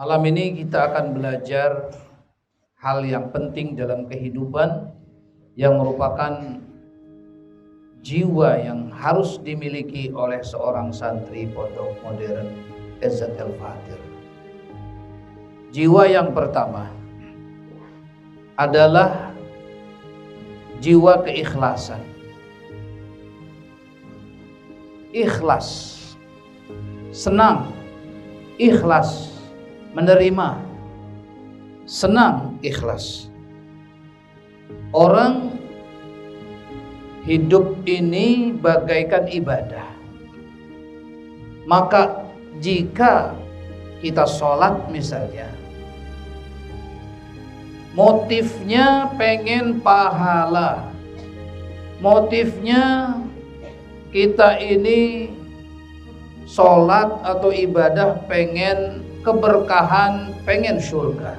Malam ini kita akan belajar hal yang penting dalam kehidupan yang merupakan jiwa yang harus dimiliki oleh seorang santri pondok modern Izzat al-Fatir. Jiwa yang pertama adalah jiwa keikhlasan. Ikhlas, senang, ikhlas menerima, senang, ikhlas. Orang hidup ini bagaikan ibadah. Maka jika kita sholat misalnya, motifnya pengen pahala, motifnya kita ini sholat atau ibadah pengen keberkahan, pengen surga.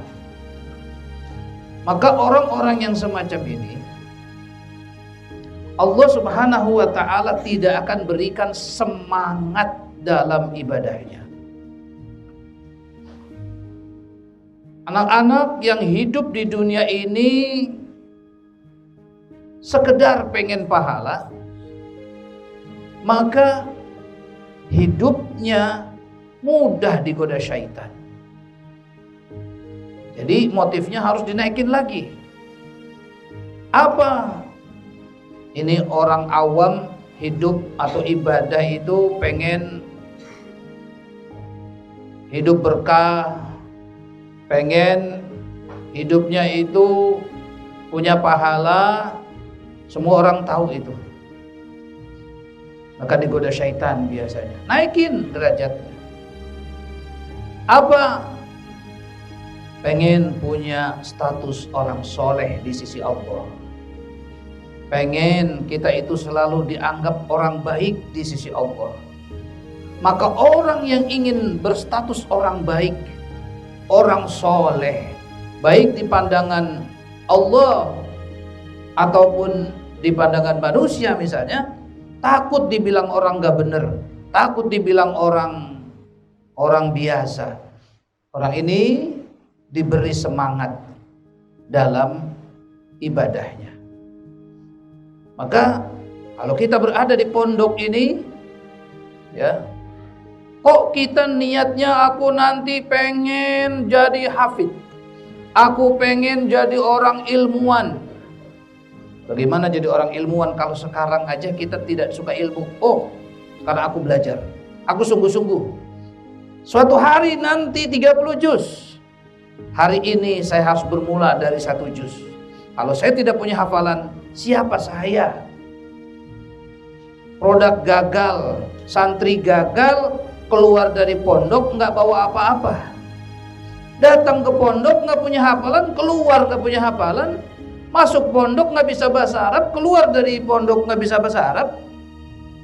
Maka orang-orang yang semacam ini Allah Subhanahu wa ta'ala tidak akan berikan semangat dalam ibadahnya. Anak-anak yang hidup di dunia ini sekedar pengen pahala, maka hidupnya mudah digoda syaitan. Jadi motifnya harus dinaikin lagi. Apa? Ini orang awam hidup atau ibadah itu pengen hidup berkah, pengen hidupnya itu punya pahala, semua orang tahu itu. Maka digoda syaitan biasanya. Naikin derajatnya. Apa? Pengen punya status orang soleh di sisi Allah. Pengen kita itu selalu dianggap orang baik di sisi Allah. Maka orang yang ingin berstatus orang baik, orang soleh, baik di pandangan Allah ataupun di pandangan manusia misalnya, takut dibilang orang gak bener, takut dibilang orang biasa. Orang ini diberi semangat dalam ibadahnya. Maka kalau kita berada di pondok ini, ya, kok kita niatnya aku nanti pengen jadi hafid, aku pengen jadi orang ilmuwan. Bagaimana jadi orang ilmuwan kalau sekarang aja kita tidak suka ilmu? Oh, karena aku belajar, aku sungguh-sungguh. Suatu hari nanti 30 juz. Hari ini saya harus bermula dari 1 juz. Kalau saya tidak punya hafalan, siapa saya? Produk gagal, santri gagal, keluar dari pondok nggak bawa apa-apa. Datang ke pondok nggak punya hafalan, keluar nggak punya hafalan. Masuk pondok nggak bisa bahasa Arab, keluar dari pondok nggak bisa bahasa Arab.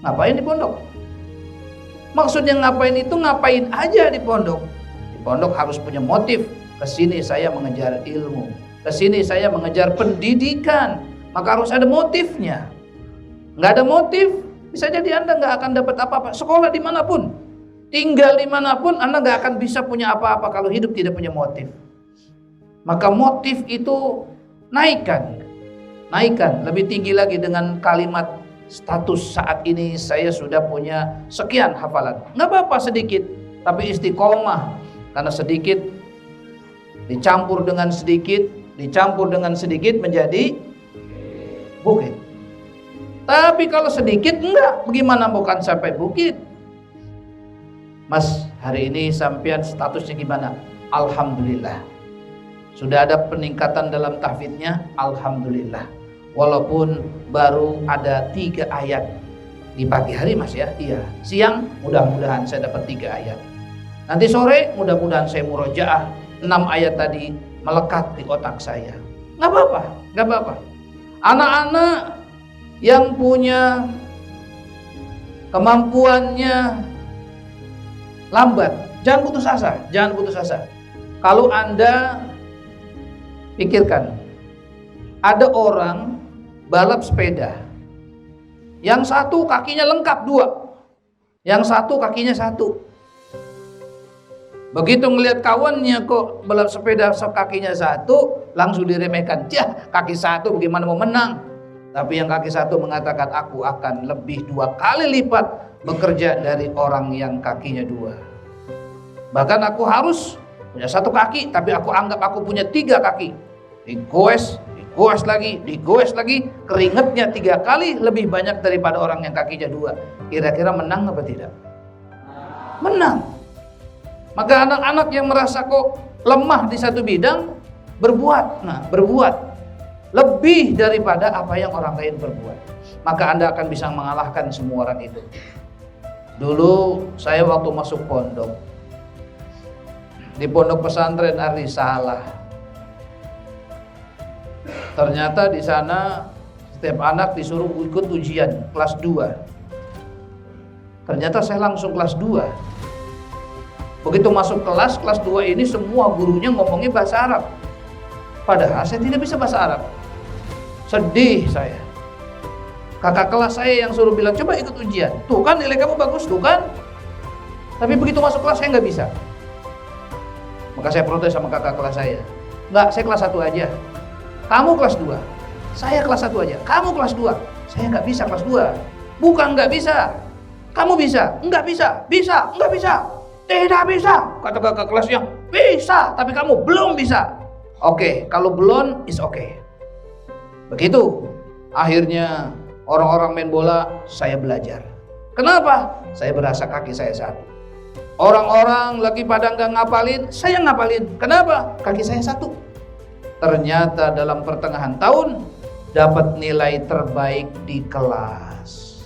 Ngapain di pondok? Maksudnya ngapain itu ngapain aja di pondok. Di pondok harus punya motif. Kesini saya mengejar ilmu, kesini saya mengejar pendidikan. Maka harus ada motifnya. Nggak ada motif, bisa jadi Anda nggak akan dapat apa-apa. Sekolah dimanapun, tinggal dimanapun, Anda nggak akan bisa punya apa-apa kalau hidup tidak punya motif. Maka motif itu naikkan lebih tinggi lagi dengan kalimat status saat ini saya sudah punya sekian hafalan. Nggak apa-apa sedikit, tapi istiqomah. Karena sedikit dicampur dengan sedikit menjadi bukit. Tapi kalau sedikit enggak, bagaimana bukan sampai bukit? Mas, hari ini sampean statusnya gimana? Alhamdulillah. Sudah ada peningkatan dalam tahfidnya? Alhamdulillah. Walaupun baru ada 3 ayat di pagi hari mas ya, iya. Siang mudah-mudahan saya dapat 3 ayat. Nanti sore mudah-mudahan saya murojaah 6 ayat tadi melekat di otak saya. Nggak apa-apa. Anak-anak yang punya kemampuannya lambat, jangan putus asa. Kalau Anda pikirkan, ada orang balap sepeda, yang satu kakinya lengkap 2, yang satu kakinya 1. Begitu ngelihat kawannya kok balap sepeda kakinya satu, langsung diremehkan. Yah, kaki satu bagaimana mau menang? Tapi yang kaki satu mengatakan, aku akan lebih 2 kali lipat bekerja dari orang yang kakinya 2. Bahkan aku harus punya 1 kaki, tapi aku anggap aku punya 3 kaki. Digoes lagi, keringetnya 3 kali lebih banyak daripada orang yang kakinya 2. Kira-kira menang apa tidak? Menang. Maka anak-anak yang merasa kok lemah di satu bidang, berbuat lebih daripada apa yang orang lain berbuat. Maka Anda akan bisa mengalahkan semua orang itu. Dulu saya waktu masuk pondok, di pondok pesantren Ar-Risalah, ternyata di sana setiap anak disuruh ikut ujian kelas 2. Ternyata saya langsung kelas 2. Begitu masuk kelas 2 ini semua gurunya ngomongnya bahasa Arab. Padahal saya tidak bisa bahasa Arab. Sedih saya. Kakak kelas saya yang suruh bilang, coba ikut ujian. Tuh kan nilai kamu bagus, tuh kan. Tapi begitu masuk kelas saya nggak bisa. Maka saya protes sama kakak kelas saya. Enggak, saya kelas 1 aja. Kamu kelas 2. Saya kelas 1 aja. Kamu kelas 2. Saya nggak bisa kelas 2. Bukan nggak bisa. Kamu bisa. Nggak bisa. Bisa. Nggak bisa. Tidak bisa, kata kakak kelasnya. Bisa, tapi kamu belum bisa. Oke, kalau belum, is okay. Begitu. Akhirnya orang-orang main bola, saya belajar. Kenapa? Saya berasa kaki saya 1. Orang-orang lagi pada nggak ngapalin, saya ngapalin. Kenapa? Kaki saya 1. Ternyata dalam pertengahan tahun dapat nilai terbaik di kelas.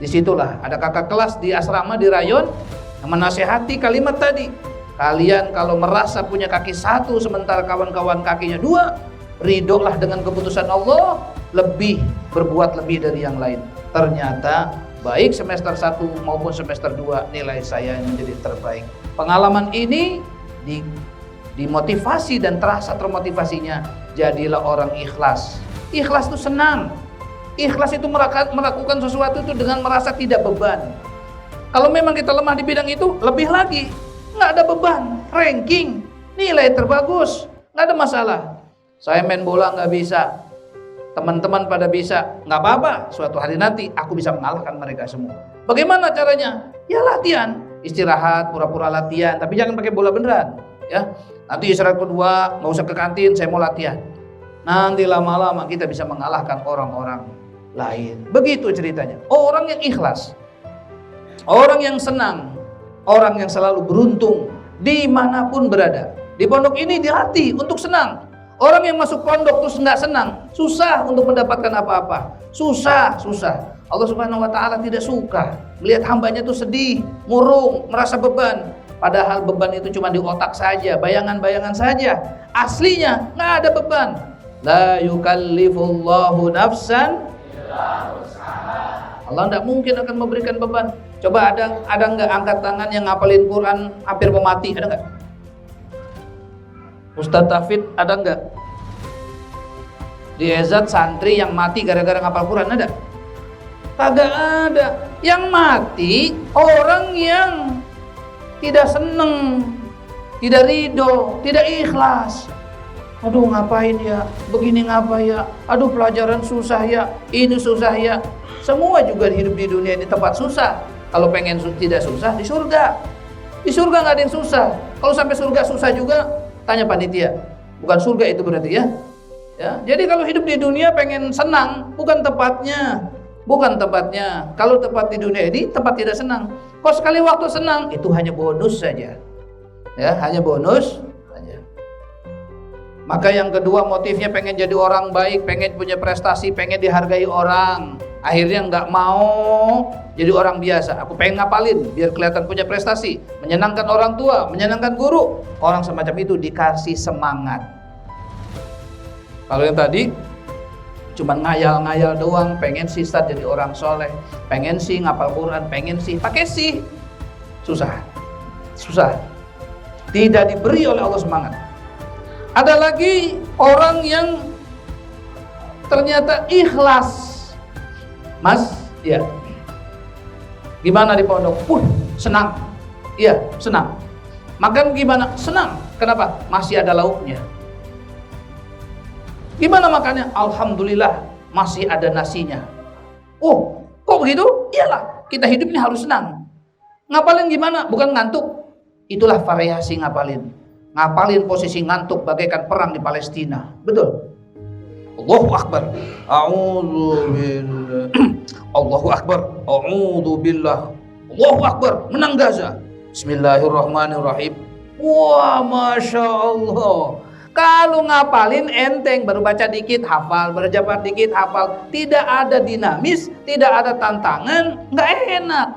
Disitulah ada kakak kelas di asrama di rayon yang menasehati kalimat tadi. Kalian kalau merasa punya kaki 1 sementara kawan-kawan kakinya 2, ridholah dengan keputusan Allah, berbuat lebih dari yang lain. Ternyata baik semester 1 maupun semester 2 nilai saya menjadi terbaik. Pengalaman ini dimotivasi dan terasa termotivasinya, jadilah orang ikhlas. Ikhlas itu senang. Ikhlas itu melakukan sesuatu itu dengan merasa tidak beban. Kalau memang kita lemah di bidang itu, lebih lagi, nggak ada beban, ranking, nilai terbagus, nggak ada masalah. Saya main bola nggak bisa, teman-teman pada bisa, nggak apa-apa. Suatu hari nanti aku bisa mengalahkan mereka semua. Bagaimana caranya? Ya latihan, istirahat, pura-pura latihan, tapi jangan pakai bola beneran. Ya, nanti istirahat kedua, nggak usah ke kantin, saya mau latihan. Nanti lama-lama kita bisa mengalahkan orang-orang lain. Begitu ceritanya. Orang yang ikhlas. Orang yang senang, orang yang selalu beruntung dimanapun berada. Di pondok ini dilatih untuk senang. Orang yang masuk pondok terus nggak senang, susah untuk mendapatkan apa-apa. Susah. Allah Subhanahu Wa Taala tidak suka melihat hambanya itu sedih, murung, merasa beban. Padahal beban itu cuma di otak saja, bayangan-bayangan saja. Aslinya nggak ada beban. La yukallifullahu nafsan. Allah tidak mungkin akan memberikan beban. Coba ada nggak angkat tangan yang ngapalin Quran hampir mau mati? Ada nggak? Ustadz Tafid ada nggak? Di Ezat santri yang mati gara-gara ngapal Quran ada? Kagak ada. Yang mati orang yang tidak seneng, tidak ridho, tidak ikhlas. Aduh ngapain ya? Begini ngapa ya? Aduh pelajaran susah ya, ini susah ya. Semua juga hidup di dunia ini tempat susah. Kalau pengen tidak susah, di surga. Di surga nggak ada yang susah. Kalau sampai surga susah juga, tanya panitia. Bukan surga itu berarti ya. Jadi kalau hidup di dunia pengen senang, bukan tempatnya. Kalau tempat di dunia ini tempat tidak senang. Kalau sekali waktu senang, itu hanya bonus saja. Ya, hanya bonus saja. Maka yang kedua motifnya pengen jadi orang baik, pengen punya prestasi, pengen dihargai orang. Akhirnya nggak mau jadi orang biasa. Aku pengen ngapalin biar kelihatan punya prestasi, menyenangkan orang tua, menyenangkan guru. Orang semacam itu dikasih semangat. Kalau yang tadi cuma ngayal-ngayal doang, pengen sih start jadi orang soleh, pengen sih ngapal Quran, pengen sih pakai sih, susah. Tidak diberi oleh Allah semangat. Ada lagi orang yang ternyata ikhlas. Mas, ya. Gimana di pondok? Senang. Iya, senang. Makan gimana? Senang. Kenapa? Masih ada lauknya. Gimana makannya? Alhamdulillah masih ada nasinya. Oh, kok begitu? Iyalah, kita hidup ini harus senang. Ngapalin gimana? Bukan ngantuk. Itulah variasi ngapalin. Ngapalin posisi ngantuk bagaikan perang di Palestina. Betul. Allahu Akbar. A'udzubillah. Allahu Akbar. A'udzubillah. Allahu Akbar. Menang Gaza. Bismillahirrahmanirrahim. Wah, Masya Allah. Kalau ngapalin enteng, baru baca dikit hafal, berjabat dikit hafal. Tidak ada dinamis, tidak ada tantangan, nggak enak.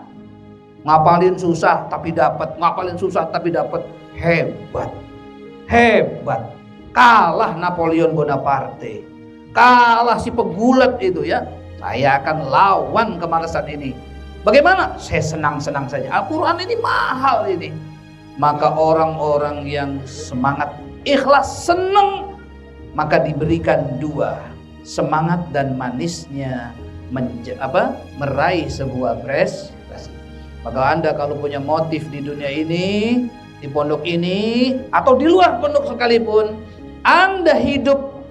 Ngapalin susah tapi dapat, ngapalin susah tapi dapat. Hebat, hebat. Kalah Napoleon Bonaparte, kalah si pegulat itu ya. Saya akan lawan kemalasan ini. Bagaimana? Saya senang-senang saja. Al-Quran ini mahal ini. Maka orang-orang yang semangat, ikhlas, senang, maka diberikan dua, semangat dan manisnya meraih sebuah prestasi. Maka Anda kalau punya motif di dunia ini, di pondok ini, atau di luar pondok sekalipun, Anda hidup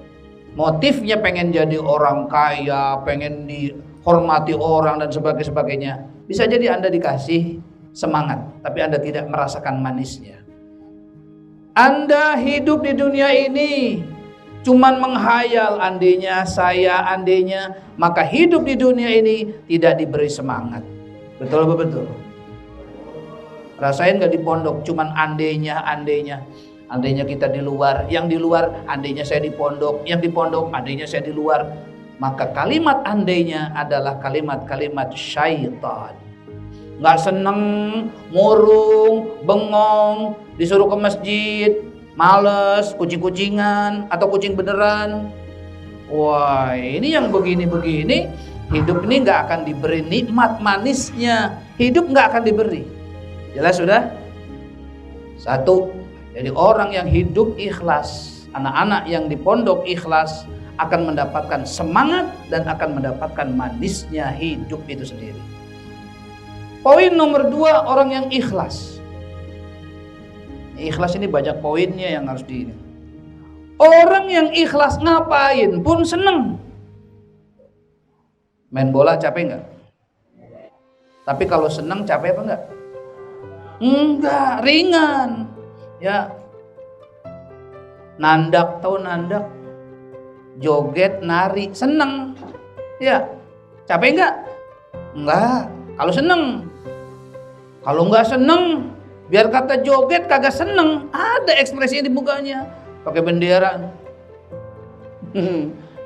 motifnya pengen jadi orang kaya, pengen dihormati orang dan sebagainya, bisa jadi Anda dikasih semangat, tapi Anda tidak merasakan manisnya. Anda hidup di dunia ini cuman menghayal, andainya saya, andainya, maka hidup di dunia ini tidak diberi semangat. Betul apa betul? Rasain gak di pondok cuman andainya, andainya kita di luar, yang di luar andainya saya di pondok, yang di pondok andainya saya di luar. Maka kalimat andainya adalah kalimat-kalimat syaitan. Nggak seneng, murung, bengong, disuruh ke masjid, males, kucing-kucingan atau kucing beneran. Wah, ini yang begini-begini, hidup ini nggak akan diberi nikmat manisnya, hidup nggak akan diberi. Jelas sudah? Satu, jadi orang yang hidup ikhlas, anak-anak yang di pondok ikhlas akan mendapatkan semangat dan akan mendapatkan manisnya hidup itu sendiri. Poin nomor 2, orang yang ikhlas. Ikhlas ini banyak poinnya yang harus di. Orang yang ikhlas ngapain pun seneng. Main bola capek nggak? Tapi kalau seneng capek apa enggak? Enggak, ringan. Ya. Nandak, tahu nandak? Joget, nari, seneng. Ya. Capek enggak? Enggak. Kalau seneng. Kalau nggak seneng, biar kata joget kagak seneng, ada ekspresi di mukanya, pakai bendera.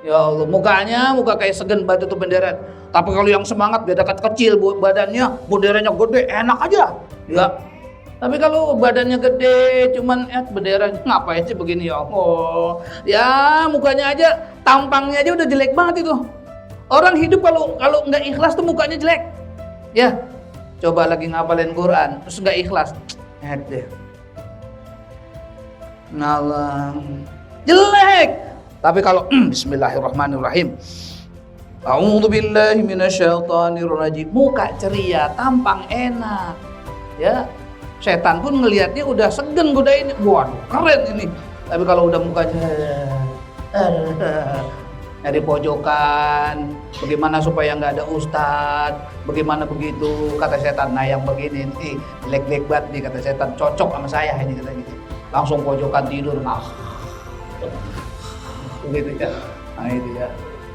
Ya Allah, muka kayak segen batu tuh bendera. Tapi kalau yang semangat, dia dekat kecil badannya, benderanya gede, enak aja. Ya. Tapi kalau badannya gede, cuman bendera ngapain sih begini ya Allah. Ya mukanya aja, tampangnya aja udah jelek banget itu. Orang hidup kalau nggak ikhlas tuh mukanya jelek. Ya. Coba lagi ngapalin Quran, terus nggak ikhlas, deh, ngalang, jelek. Tapi kalau Bismillahirrahmanirrahim, A'udzubillahi minasyaitonirrajim, muka ceria, tampang enak, ya, setan pun ngelihatnya udah segen godain, waduh keren ini. Tapi kalau udah mukanya dari pojokan, bagaimana supaya nggak ada ustadz, bagaimana begitu, kata setan. Nah yang begini nih, jelek-jelek banget nih, kata setan, cocok sama saya ini, kata gitu. Langsung pojokan tidur, nah begitu ya. Nah itu ya,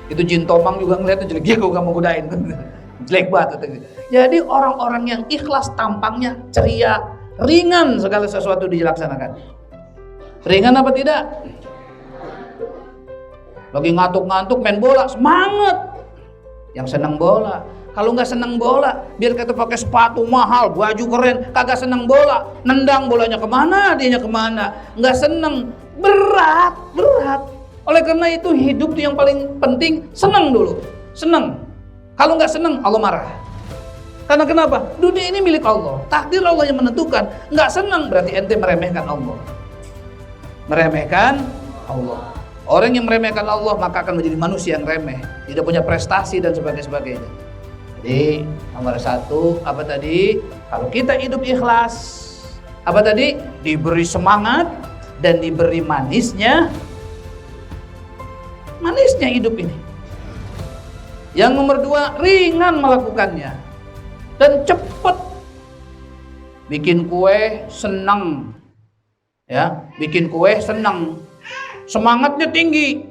itu jin tomang juga ngeliatnya jelek, dia kok gak mau godain, jelek banget gitu. Jadi orang-orang yang ikhlas tampangnya ceria, ringan segala sesuatu dilaksanakan. Ringan apa tidak? Lagi ngantuk-ngantuk main bola, semangat. Yang senang bola. Kalau nggak senang bola, biar kata pakai sepatu mahal, baju keren, kagak senang bola, nendang bolanya kemana, dianya kemana, nggak senang, berat. Oleh karena itu hidup tuh yang paling penting, senang dulu, senang. Kalau nggak senang, Allah marah. Karena kenapa? Dunia ini milik Allah, takdir Allah yang menentukan. Nggak senang berarti ente meremehkan Allah. Meremehkan Allah. Orang yang meremehkan Allah maka akan menjadi manusia yang remeh, tidak punya prestasi dan sebagainya. Jadi nomor 1 apa tadi? Kalau kita hidup ikhlas, Apa tadi? Diberi semangat dan diberi manisnya. Manisnya hidup ini. Yang nomor 2, ringan melakukannya dan cepat. Bikin kue senang. Ya, bikin kue senang. Semangatnya tinggi.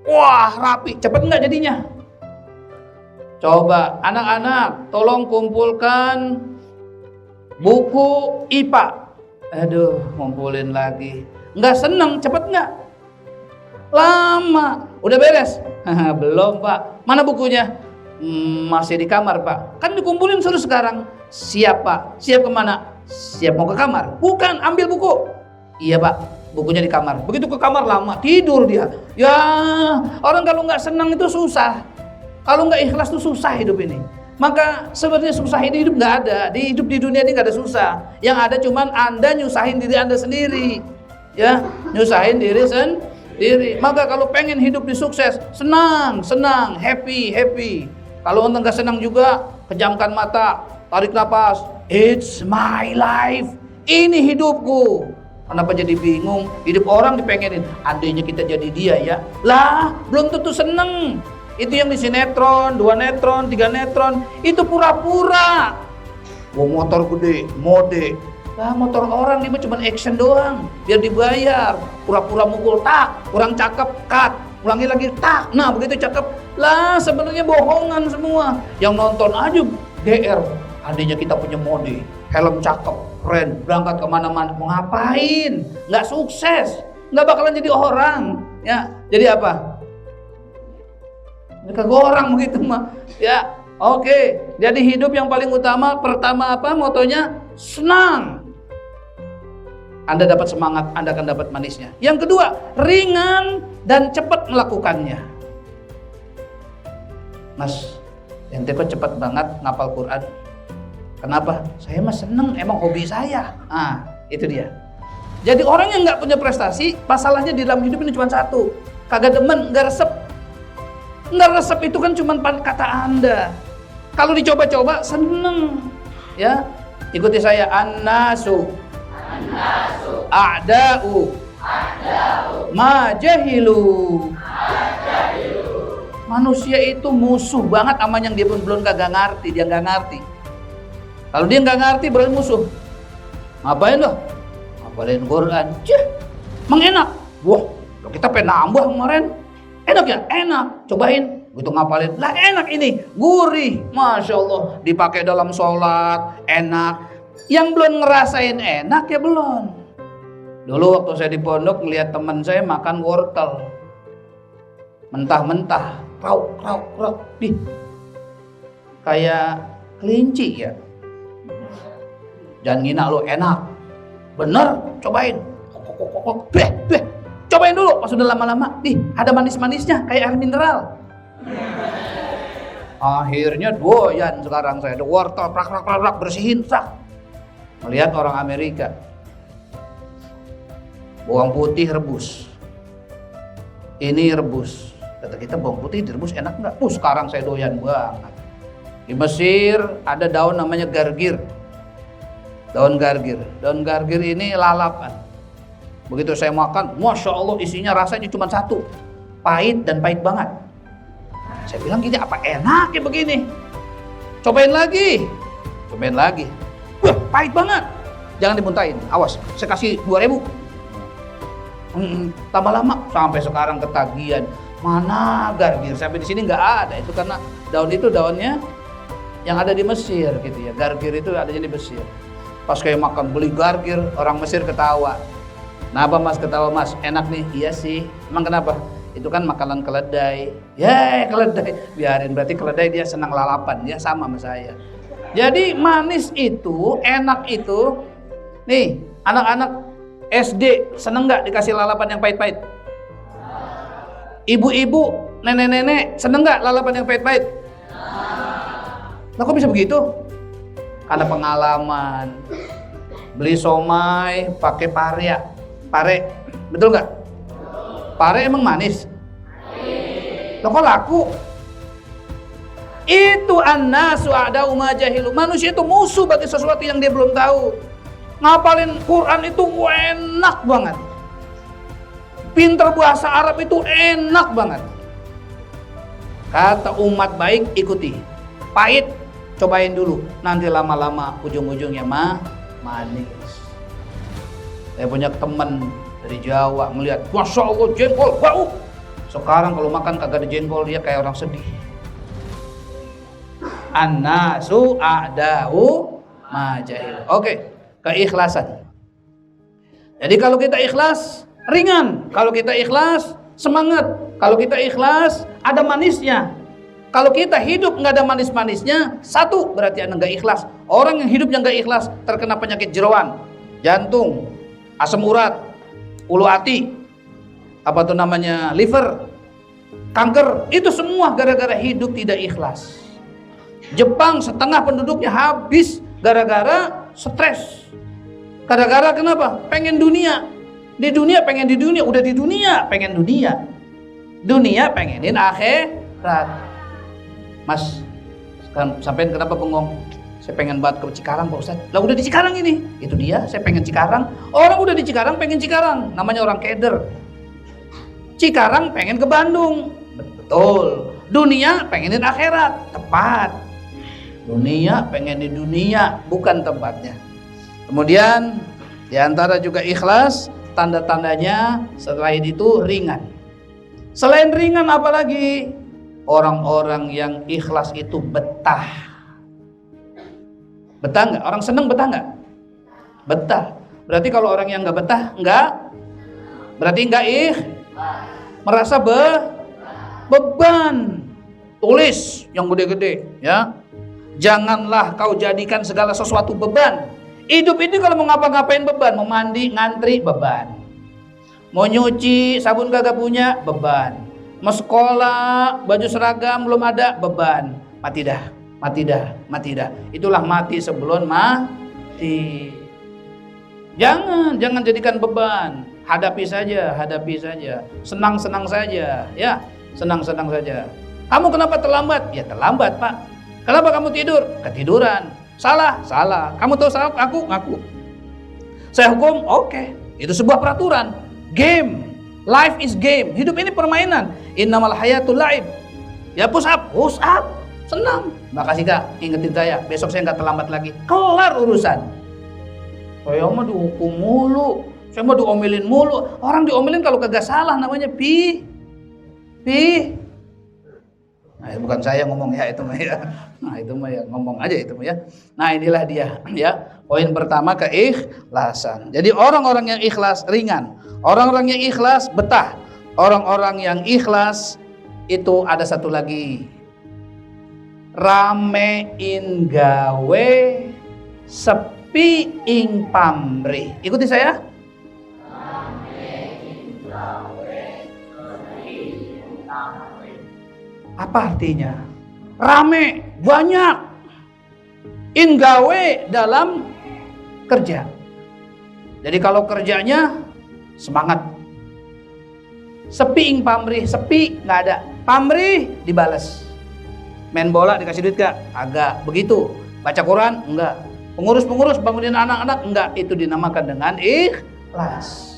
Wah, rapi, cepat enggak jadinya? Coba anak-anak tolong kumpulkan buku IPA. Aduh, ngumpulin lagi. Enggak senang, cepat enggak? Lama. Udah beres? Belum, Pak. Mana bukunya? Masih di kamar, Pak. Kan dikumpulin suruh sekarang. Siap, Pak. Siap kemana? Siap mau ke kamar. Bukan, ambil buku. Iya, Pak. Bukunya di kamar. Begitu ke kamar lama, tidur dia. Ya, orang kalau nggak senang itu susah. Kalau nggak ikhlas itu susah hidup ini. Maka sebenarnya susah ini hidup nggak ada. Di hidup di dunia ini nggak ada susah. Yang ada cuman Anda nyusahin diri Anda sendiri. Ya, nyusahin diri sendiri. Maka kalau pengen hidup di sukses, senang, happy. Kalau Anda nggak senang juga, pejamkan mata, tarik napas. It's my life. Ini hidupku. Kenapa jadi bingung? Hidup orang dipengenin. Andainya kita jadi dia ya. Lah, belum tentu seneng. Itu yang di sinetron, 2 netron, 3 netron. Itu pura-pura. Wah, motor gede, mode. Lah, motor orang dia cuma action doang. Biar dibayar. Pura-pura mukul, tak. Kurang cakep, cut. Ulangi lagi, tak. Nah, begitu cakep. Lah, sebenarnya bohongan semua. Yang nonton aja GR. Andainya kita punya mode. Helm cakep, keren, berangkat kemana-mana. Mau ngapain? Nggak sukses, nggak bakalan jadi orang. Ya, jadi apa? Kagak orang begitu mah. Ya, oke. Jadi hidup yang paling utama, pertama apa? Motonya senang. Anda dapat semangat, Anda akan dapat manisnya. Yang kedua, ringan dan cepat melakukannya. Mas, ente kok cepat banget ngapal Quran? Kenapa? Saya mah seneng, emang hobi saya. Nah, itu dia. Jadi orang yang nggak punya prestasi, masalahnya di dalam hidup ini cuma satu. Kagak demen, nggak resep. Nggak resep itu kan cuma kata Anda. Kalau dicoba-coba, seneng. Ya, ikuti saya. An-nasu. A'da'u. Majahilu. Manusia itu musuh banget sama yang dia pun belum kagak ngerti, dia nggak ngerti. Kalau dia nggak ngerti berarti musuh. Ngapain loh? Ngapalin Quran. Mengenak. Wah, kita pengen nambah kemarin. Enak ya? Enak. Cobain. Begitu ngapalin. Lah enak ini. Gurih. Masya Allah. Dipakai dalam sholat. Enak. Yang belum ngerasain enak ya belum. Dulu waktu saya di pondok ngeliat teman saya makan wortel. Mentah-mentah. Krauk. Ih. Kayak kelinci ya. Jangan ngina lo, enak. Bener, cobain. Cobain dulu, pas udah lama-lama. Ada manis-manisnya, kayak air mineral. Akhirnya doyan sekarang saya. Ada wortel, prak, bersihin, sak. Melihat orang Amerika. Bawang putih rebus. Ini rebus. Kata kita bawang putih direbus enak nggak? Sekarang saya doyan banget. Di Mesir ada daun namanya gargir. Daun gargir ini lalapan. Begitu saya makan, Masya Allah isinya rasanya cuma satu. Pahit dan pahit banget. Saya bilang gini, apa enak ya begini? Cobain lagi. Wah, pahit banget. Jangan dimuntahin, awas. Saya kasih 2.000. Tambah lama, sampai sekarang ketagihan. Mana gargir? Sampai di sini nggak ada. Itu karena daun itu daunnya yang ada di Mesir gitu ya. Gargir itu adanya di Mesir. Pas kayak makan beli gargir, orang Mesir ketawa. Kenapa mas ketawa mas? Enak nih. Iya sih. Emang kenapa? Itu kan makanan keledai. Ya keledai. Biarin, berarti keledai dia senang lalapan. Dia sama saya. Jadi manis itu, enak itu. Nih, anak-anak SD seneng nggak dikasih lalapan yang pahit-pahit? Ibu-ibu, nenek-nenek seneng nggak lalapan yang pahit-pahit? Nah, kok bisa begitu? Karena pengalaman. Beli somai pakai pare, betul nggak? Pare emang manis? Loh kok laku? Itu an-nasu a'da'u ma jahilu. Manusia itu musuh bagi sesuatu yang dia belum tahu. Ngapalin Quran itu enak banget. Pinter bahasa Arab itu enak banget. Kata umat baik, ikuti. Pahit, cobain dulu. Nanti lama-lama ujung-ujungnya manis. Saya punya teman dari Jawa melihat, Masya Allah jengkol bau. Sekarang kalau makan kagak ada jengkol, dia kayak orang sedih. An-nasu a'da'u majahil. Oke, keikhlasan. Jadi kalau kita ikhlas, ringan. Kalau kita ikhlas, semangat. Kalau kita ikhlas, ada manisnya. Kalau kita hidup nggak ada manis-manisnya, satu, berarti Anda nggak ikhlas. Orang yang hidupnya nggak ikhlas, terkena penyakit jeroan, jantung, asam urat, ulu hati, apa tuh namanya, liver, kanker, itu semua gara-gara hidup tidak ikhlas. Jepang setengah penduduknya habis gara-gara stres. Gara-gara kenapa? Pengen dunia. Di dunia pengen di dunia, udah di dunia pengen dunia. Dunia pengenin akhirat. Mas, sampein kenapa bengong? Saya pengen banget ke Cikarang Pak Ustadz. Lah udah di Cikarang ini. Itu dia, saya pengen Cikarang. Orang udah di Cikarang pengen Cikarang. Namanya orang keder. Cikarang pengen ke Bandung. Betul. Dunia pengenin akhirat. Tepat. Dunia pengen di dunia, bukan tempatnya. Kemudian diantara juga ikhlas, tanda-tandanya selain itu ringan. Selain ringan apalagi? Orang-orang yang ikhlas itu betah. Betah nggak? Orang seneng betah nggak? Betah. Berarti kalau orang yang nggak betah, nggak? Berarti nggak merasa beban. Tulis yang gede-gede, ya. Janganlah kau jadikan segala sesuatu beban. Hidup ini kalau mau ngapa-ngapain beban, mau mandi, ngantri, beban. Mau nyuci, sabun kagak punya, beban. Mau sekolah, baju seragam belum ada, beban. Mati dah, mati dah, mati dah. Itulah mati sebelum mati. Jangan jadikan beban. Hadapi saja, hadapi saja. Senang-senang saja, ya. Senang-senang saja. Kamu kenapa terlambat? Ya terlambat, Pak. Kenapa kamu tidur? Ketiduran. Salah, salah. Kamu tahu salah, ngaku. Saya hukum, oke. Itu sebuah peraturan. Game. Life is game. Hidup ini permainan. Innamal hayatul la'ib. Ya push up. Senang. Makasih Kak, ingetin saya. Besok saya nggak terlambat lagi. Kelar urusan. Saya mah dihukum mulu. Saya mah diomelin mulu. Orang diomelin kalau kagak salah namanya pi. Nah, bukan saya ngomong ya, itu mah ya. Nah, itu mah ya ngomong aja itu mah ya. Nah, inilah dia ya. Poin pertama keikhlasan. Jadi orang-orang yang ikhlas ringan. Orang-orang yang ikhlas betah. Orang-orang yang ikhlas itu ada satu lagi. Ramein gawe sepi ing pamrih. Ikuti saya. Ramein gawe sepi ing pamrih. Apa artinya? Rame, banyak. Ingawe dalam kerja. Jadi kalau kerjanya semangat. Sepi ing pamrih, sepi nggak ada. Pamrih dibales. Main bola dikasih duit gak? Agak. Begitu. Baca Quran? Enggak. Pengurus-pengurus bangunin anak-anak? Enggak. Itu dinamakan dengan ikhlas.